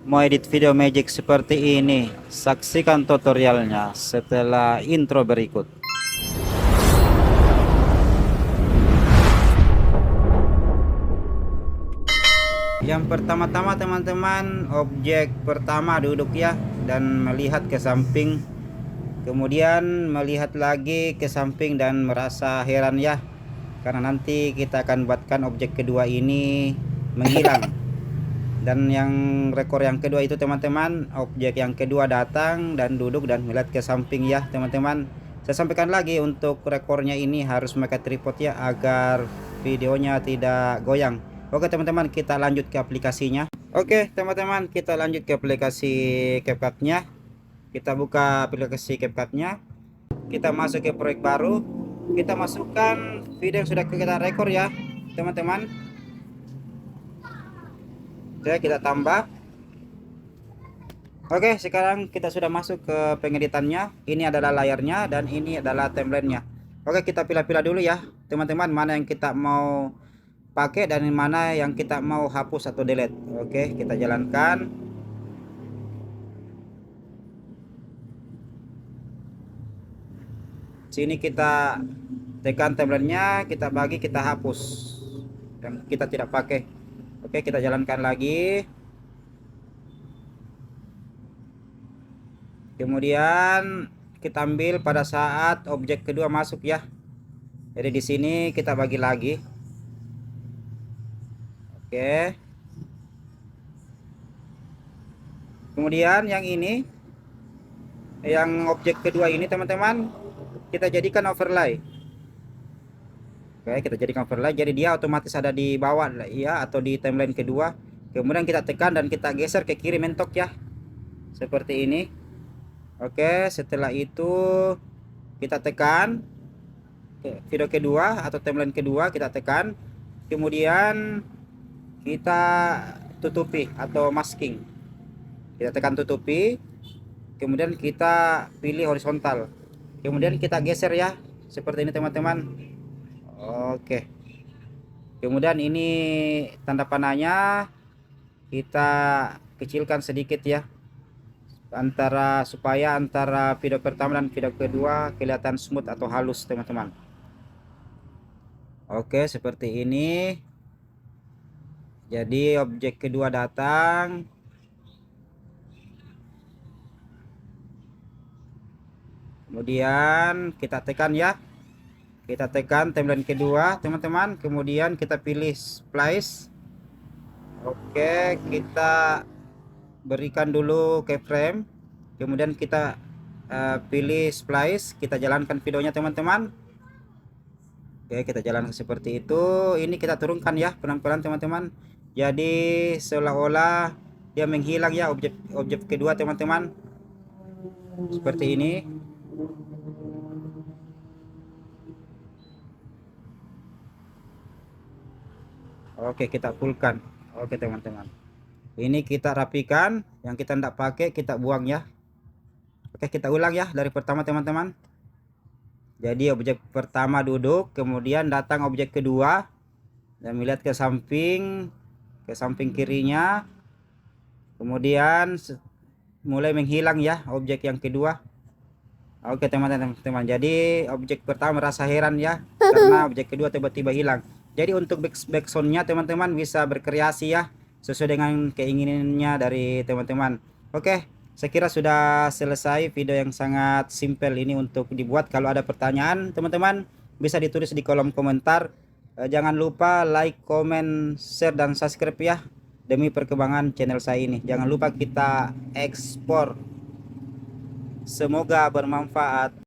Mau edit video Magic seperti ini? Saksikan tutorialnya setelah intro berikut. Yang pertama-tama teman-teman, objek pertama duduk ya dan melihat ke samping, kemudian melihat lagi ke samping dan merasa heran ya, karena nanti kita akan buatkan objek kedua ini menghilang. Dan yang rekor yang kedua itu teman-teman, objek yang kedua datang dan duduk dan melihat ke samping ya teman-teman. Saya sampaikan lagi, untuk rekornya ini harus memakai tripod ya, agar videonya tidak goyang. Oke teman-teman, kita lanjut ke aplikasinya. Oke teman-teman, kita lanjut ke aplikasi CapCut-nya. Kita buka aplikasi CapCut-nya, kita masuk ke proyek baru, kita masukkan video yang sudah kita rekor ya teman-teman. Oke, kita tambah. Oke, sekarang kita sudah masuk ke pengeditannya. Ini adalah layarnya dan ini adalah timelinenya. Oke, kita pilih-pilih dulu ya teman-teman, mana yang kita mau pakai dan mana yang kita mau hapus atau delete. Oke, kita jalankan. Sini kita tekan timelinenya, kita bagi, kita hapus dan kita tidak pakai. Oke, kita jalankan lagi. Kemudian kita ambil pada saat objek kedua masuk ya. Jadi di sini kita bagi lagi. Oke. Kemudian yang ini, yang objek kedua ini teman-teman, kita jadikan overlay. Oke, kita jadikan overlay, jadi dia otomatis ada di bawah ya, atau di timeline kedua. Kemudian kita tekan dan kita geser ke kiri mentok ya, seperti ini. Oke, setelah itu kita tekan video kedua atau timeline kedua, kita tekan, kemudian kita tutupi atau masking. Kita tekan tutupi, kemudian kita pilih horizontal, kemudian kita geser ya, seperti ini teman-teman. Oke, kemudian ini tanda panahnya kita kecilkan sedikit ya, supaya antara video pertama dan video kedua kelihatan smooth atau halus teman-teman. Oke, seperti ini. Jadi objek kedua datang, kemudian kita tekan ya, kita tekan timeline kedua teman-teman, kemudian kita pilih splice. Oke, kita berikan dulu keyframe, kemudian kita pilih splice, kita jalankan videonya teman-teman. Oke, kita jalankan seperti itu. Ini kita turunkan ya pelan-pelan teman-teman, jadi seolah-olah dia menghilang ya objek kedua teman-teman, seperti ini. Oke, kita fullkan. Oke teman-teman, ini kita rapikan, yang kita tidak pakai kita buang ya. Oke, kita ulang ya dari pertama teman-teman. Jadi objek pertama duduk, kemudian datang objek kedua dan melihat ke samping kirinya, kemudian mulai menghilang ya objek yang kedua. Oke teman-teman, jadi objek pertama merasa heran ya, karena objek kedua tiba-tiba hilang. Jadi untuk backsoundnya teman-teman bisa berkreasi ya, sesuai dengan keinginannya dari teman-teman. Oke, saya kira sudah selesai video yang sangat simpel ini untuk dibuat. Kalau ada pertanyaan teman-teman bisa ditulis di kolom komentar. Jangan lupa like, comment, share, dan subscribe ya, demi perkembangan channel saya ini. Jangan lupa kita ekspor. Semoga bermanfaat.